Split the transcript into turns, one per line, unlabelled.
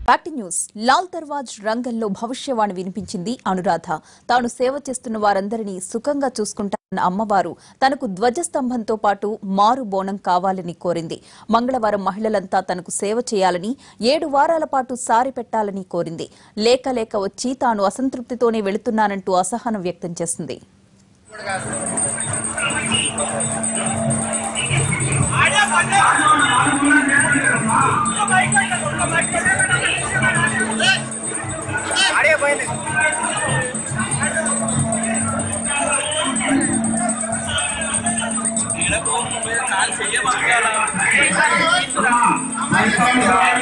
Back news Lal Darwaza రంగంలో భవిష్యవాణి వినిపించింది అనురాధ. తాను సేవ చేస్తున్న వారందరినీ సుఖంగా చూసుకుంటానన్న అమ్మవారు తనకు ధ్వజస్తంభంతో పాటు మారు బోనం కావాలని కోరింది. మంగళవారం మహిళలంతా తనకు సేవ చేయాలని 7 వారాల పాటు సారి పెట్టాలని కోరింది. లేక లేక వచ్చి తాను అసంతృప్తితోనే వెళుతున్నానంటూ అసహనం వ్యక్తం చేసింది.
काल